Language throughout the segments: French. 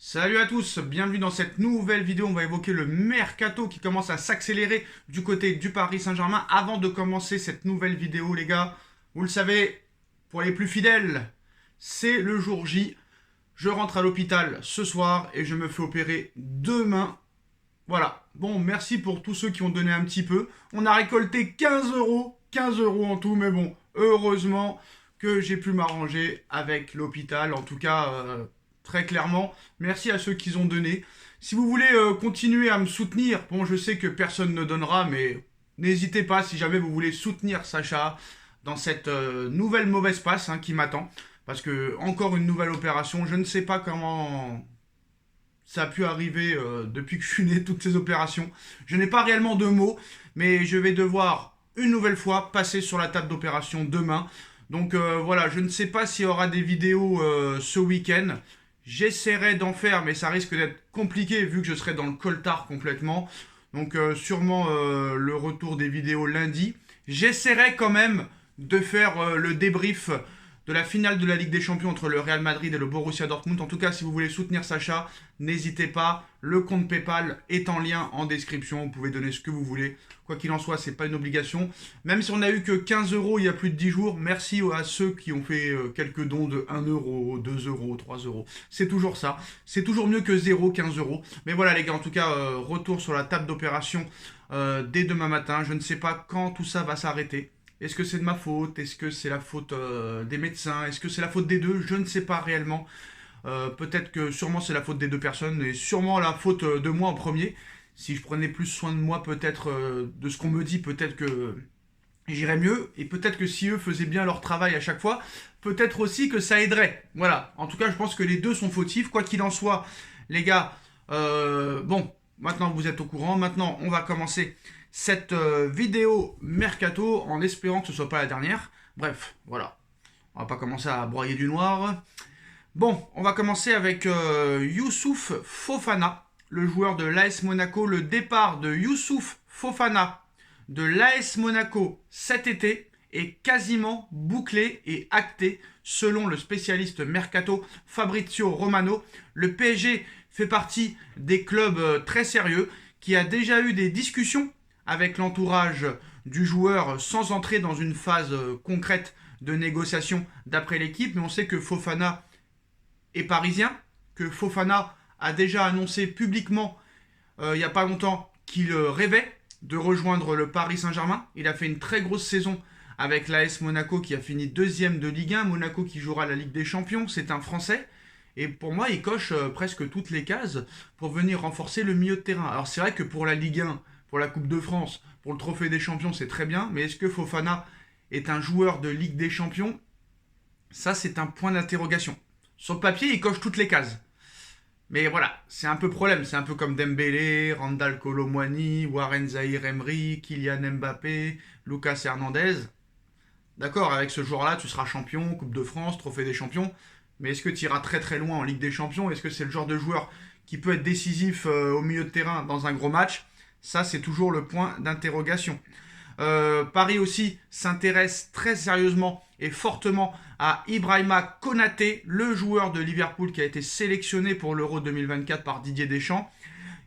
Salut à tous, bienvenue dans cette nouvelle vidéo. On va évoquer le mercato qui commence à s'accélérer du côté du Paris Saint-Germain. Avant de commencer cette nouvelle vidéo, les gars, vous le savez, pour les plus fidèles, c'est le jour J. Je rentre à l'hôpital ce soir et je me fais opérer demain. Voilà. Bon, merci pour tous ceux qui ont donné un petit peu. On a récolté 15 euros. 15 euros en tout, mais bon, heureusement que j'ai pu m'arranger avec l'hôpital. En tout cas, très clairement, merci à ceux qui ont donné. Si vous voulez continuer à me soutenir, bon, je sais que personne ne donnera, mais n'hésitez pas si jamais vous voulez soutenir Sacha dans cette nouvelle mauvaise passe qui m'attend. Parce que, encore une nouvelle opération, je ne sais pas comment ça a pu arriver depuis que je suis né, toutes ces opérations. Je n'ai pas réellement de mots, mais je vais devoir une nouvelle fois passer sur la table d'opération demain. Donc voilà, je ne sais pas s'il y aura des vidéos ce week-end. J'essaierai d'en faire, mais ça risque d'être compliqué vu que je serai dans le coltard complètement. Donc sûrement le retour des vidéos lundi. J'essaierai quand même de faire le débrief de la finale de la Ligue des Champions entre le Real Madrid et le Borussia Dortmund. En tout cas, si vous voulez soutenir Sacha, n'hésitez pas. Le compte PayPal est en lien en description. Vous pouvez donner ce que vous voulez. Quoi qu'il en soit, c'est pas une obligation. Même si on n'a eu que 15 euros il y a plus de 10 jours, merci à ceux qui ont fait quelques dons de 1 euro, 2 euros, 3 euros. C'est toujours ça. C'est toujours mieux que 0, 15 euros. Mais voilà les gars, en tout cas, retour sur la table d'opération dès demain matin. Je ne sais pas quand tout ça va s'arrêter. Est-ce que c'est de ma faute? Est-ce que c'est la faute des médecins? Est-ce que c'est la faute des deux? Je ne sais pas réellement. Peut-être que sûrement c'est la faute des deux personnes et sûrement la faute de moi en premier. Si je prenais plus soin de moi, peut-être de ce qu'on me dit, peut-être que j'irais mieux. Et peut-être que si eux faisaient bien leur travail à chaque fois, peut-être aussi que ça aiderait. Voilà. En tout cas, je pense que les deux sont fautifs. Quoi qu'il en soit, les gars, bon, maintenant vous êtes au courant. Maintenant, on va commencer cette vidéo mercato en espérant que ce soit pas la dernière. Bref, voilà. On va pas commencer à broyer du noir. Bon, on va commencer avec Youssouf Fofana, le joueur de l'AS Monaco. Le départ de Youssouf Fofana de l'AS Monaco cet été est quasiment bouclé et acté selon le spécialiste mercato Fabrizio Romano. Le PSG fait partie des clubs très sérieux qui a déjà eu des discussions avec l'entourage du joueur sans entrer dans une phase concrète de négociation d'après l'équipe. Mais on sait que Fofana est parisien, que Fofana a déjà annoncé publiquement il n'y a pas longtemps qu'il rêvait de rejoindre le Paris Saint-Germain. Il a fait une très grosse saison avec l'AS Monaco qui a fini deuxième de Ligue 1. Monaco qui jouera la Ligue des Champions, c'est un Français. Et pour moi, il coche presque toutes les cases pour venir renforcer le milieu de terrain. Alors c'est vrai que pour la Ligue 1, pour la Coupe de France, pour le Trophée des Champions, c'est très bien. Mais est-ce que Fofana est un joueur de Ligue des Champions? Ça, c'est un point d'interrogation. Sur le papier, il coche toutes les cases. Mais voilà, c'est un peu problème. C'est un peu comme Dembélé, Randal Kolo Muani, Warren Zahir Emery, Kylian Mbappé, Lucas Hernandez. D'accord, avec ce joueur-là, tu seras champion, Coupe de France, Trophée des Champions. Mais est-ce que tu iras très très loin en Ligue des Champions? Est-ce que c'est le genre de joueur qui peut être décisif au milieu de terrain dans un gros match? Ça, c'est toujours le point d'interrogation. Paris aussi s'intéresse très sérieusement et fortement à Ibrahima Konaté, le joueur de Liverpool qui a été sélectionné pour l'Euro 2024 par Didier Deschamps.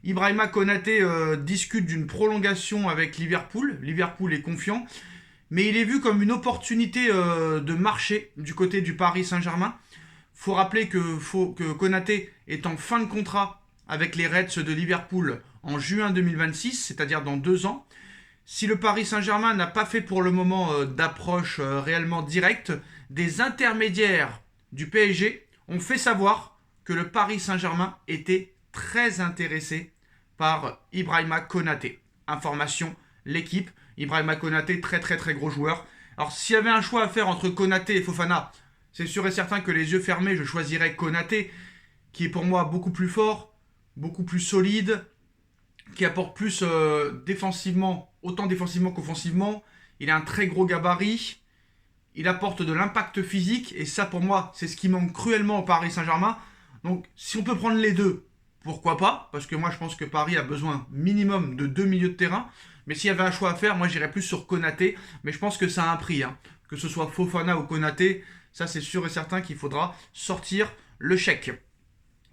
Ibrahima Konaté discute d'une prolongation avec Liverpool. Liverpool est confiant, mais il est vu comme une opportunité de marché du côté du Paris Saint-Germain. Faut rappeler que Konaté est en fin de contrat avec les Reds de Liverpool en juin 2026, c'est-à-dire dans 2 ans. Si le Paris Saint-Germain n'a pas fait pour le moment d'approche réellement directe, des intermédiaires du PSG ont fait savoir que le Paris Saint-Germain était très intéressé par Ibrahima Konaté. Information, l'équipe. Ibrahima Konaté, très très très gros joueur. Alors s'il y avait un choix à faire entre Konaté et Fofana, c'est sûr et certain que les yeux fermés, je choisirais Konaté, qui est pour moi beaucoup plus fort, beaucoup plus solide, qui apporte plus défensivement, autant défensivement qu'offensivement. Il a un très gros gabarit. Il apporte de l'impact physique. Et ça, pour moi, c'est ce qui manque cruellement au Paris Saint-Germain. Donc, si on peut prendre les deux, pourquoi pas? Parce que moi, je pense que Paris a besoin minimum de 2 milieux de terrain. Mais s'il y avait un choix à faire, moi, j'irais plus sur Konaté. Mais je pense que ça a un prix. Que ce soit Fofana ou Konaté, ça, c'est sûr et certain qu'il faudra sortir le chèque.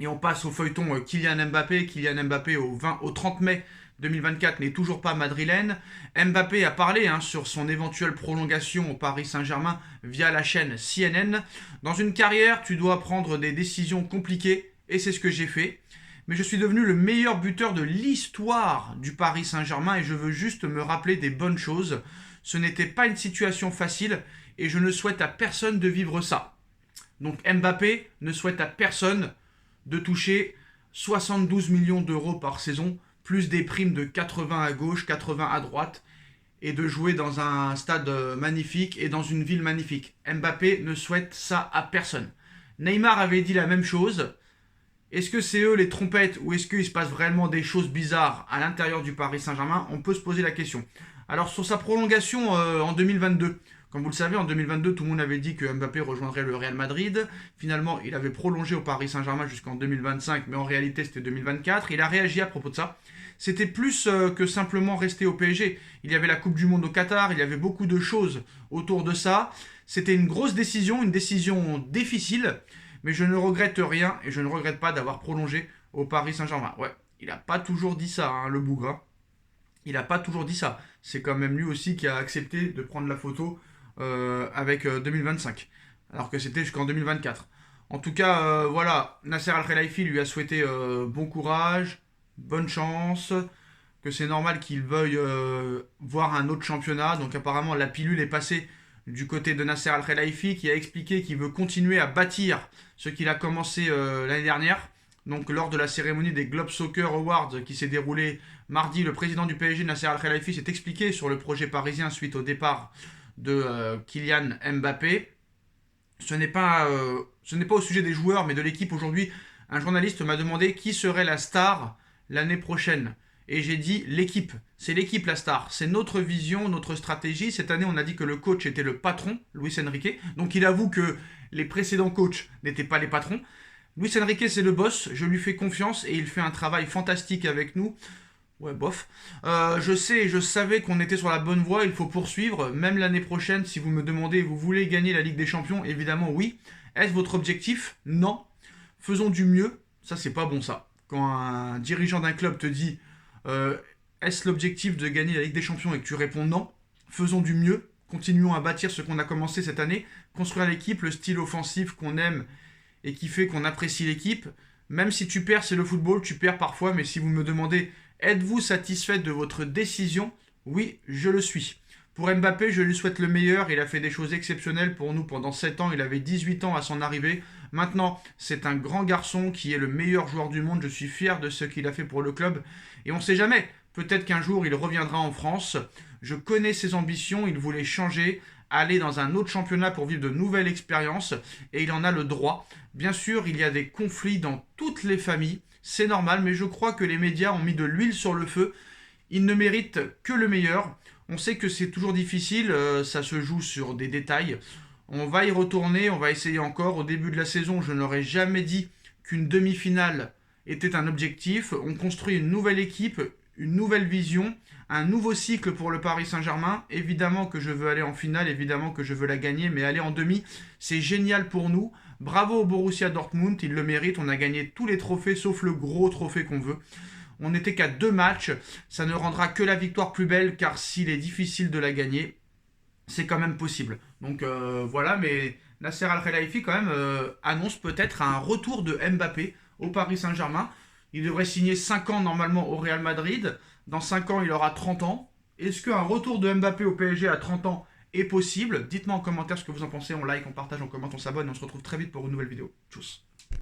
Et on passe au feuilleton Kylian Mbappé. Kylian Mbappé au 30 mai 2024 n'est toujours pas madrilène. Mbappé a parlé sur son éventuelle prolongation au Paris Saint-Germain via la chaîne CNN. Dans une carrière, tu dois prendre des décisions compliquées et c'est ce que j'ai fait. Mais je suis devenu le meilleur buteur de l'histoire du Paris Saint-Germain et je veux juste me rappeler des bonnes choses. Ce n'était pas une situation facile et je ne souhaite à personne de vivre ça. Donc Mbappé ne souhaite à personne de toucher 72 millions d'euros par saison, plus des primes de 80 à gauche, 80 à droite, et de jouer dans un stade magnifique et dans une ville magnifique. Mbappé ne souhaite ça à personne. Neymar avait dit la même chose. Est-ce que c'est eux les trompettes ou est-ce qu'il se passe vraiment des choses bizarres à l'intérieur du Paris Saint-Germain? On peut se poser la question. Alors sur sa prolongation en 2022, comme vous le savez, en 2022, tout le monde avait dit que Mbappé rejoindrait le Real Madrid. Finalement, il avait prolongé au Paris Saint-Germain jusqu'en 2025, mais en réalité, c'était 2024. Il a réagi à propos de ça. C'était plus que simplement rester au PSG. Il y avait la Coupe du Monde au Qatar, il y avait beaucoup de choses autour de ça. C'était une grosse décision, une décision difficile, mais je ne regrette rien et je ne regrette pas d'avoir prolongé au Paris Saint-Germain. Ouais, il n'a pas toujours dit ça, le bougre. Il n'a pas toujours dit ça. C'est quand même lui aussi qui a accepté de prendre la photo avec 2025, alors que c'était jusqu'en 2024. En tout cas, voilà, Nasser Al-Khelaifi lui a souhaité bon courage, bonne chance, que c'est normal qu'il veuille voir un autre championnat. Donc apparemment, la pilule est passée du côté de Nasser Al-Khelaifi, qui a expliqué qu'il veut continuer à bâtir ce qu'il a commencé l'année dernière. Donc lors de la cérémonie des Globe Soccer Awards qui s'est déroulée mardi, le président du PSG, Nasser Al-Khelaifi, s'est expliqué sur le projet parisien suite au départ de Kylian Mbappé. Ce n'est pas au sujet des joueurs, mais de l'équipe aujourd'hui. Un journaliste m'a demandé qui serait la star l'année prochaine. Et j'ai dit l'équipe. C'est l'équipe la star. C'est notre vision, notre stratégie. Cette année, on a dit que le coach était le patron, Luis Enrique. Donc il avoue que les précédents coachs n'étaient pas les patrons. Luis Enrique, c'est le boss. Je lui fais confiance et il fait un travail fantastique avec nous. Ouais, bof. Je savais qu'on était sur la bonne voie, il faut poursuivre. Même l'année prochaine, si vous me demandez, vous voulez gagner la Ligue des Champions? Évidemment, oui. Est-ce votre objectif? Non. Faisons du mieux. Ça, c'est pas bon, ça. Quand un dirigeant d'un club te dit est-ce l'objectif de gagner la Ligue des Champions et que tu réponds non, faisons du mieux. Continuons à bâtir ce qu'on a commencé cette année. Construire l'équipe, le style offensif qu'on aime et qui fait qu'on apprécie l'équipe. Même si tu perds, c'est le football, tu perds parfois, mais si vous me demandez êtes-vous satisfait de votre décision? Oui, je le suis. Pour Mbappé, je lui souhaite le meilleur. Il a fait des choses exceptionnelles pour nous pendant 7 ans. Il avait 18 ans à son arrivée. Maintenant, c'est un grand garçon qui est le meilleur joueur du monde. Je suis fier de ce qu'il a fait pour le club. Et on ne sait jamais. Peut-être qu'un jour, il reviendra en France. Je connais ses ambitions. Il voulait changer, aller dans un autre championnat pour vivre de nouvelles expériences. Et il en a le droit. Bien sûr, il y a des conflits dans toutes les familles. C'est normal, mais je crois que les médias ont mis de l'huile sur le feu. Il ne mérite que le meilleur. On sait que c'est toujours difficile, ça se joue sur des détails. On va y retourner, on va essayer encore. Au début de la saison, je n'aurais jamais dit qu'une demi-finale était un objectif. On construit une nouvelle équipe, une nouvelle vision, un nouveau cycle pour le Paris Saint-Germain. Évidemment que je veux aller en finale, évidemment que je veux la gagner, mais aller en demi, c'est génial pour nous. Bravo au Borussia Dortmund, il le mérite. On a gagné tous les trophées, sauf le gros trophée qu'on veut. On n'était qu'à 2 matchs, ça ne rendra que la victoire plus belle, car s'il est difficile de la gagner, c'est quand même possible. Donc voilà, mais Nasser Al-Khelaifi quand même annonce peut-être un retour de Mbappé au Paris Saint-Germain. Il devrait signer 5 ans normalement au Real Madrid. Dans 5 ans, il aura 30 ans. Est-ce qu'un retour de Mbappé au PSG à 30 ans est possible? Dites-moi en commentaire ce que vous en pensez. On like, on partage, on commente, on s'abonne. On se retrouve très vite pour une nouvelle vidéo. Tchuss.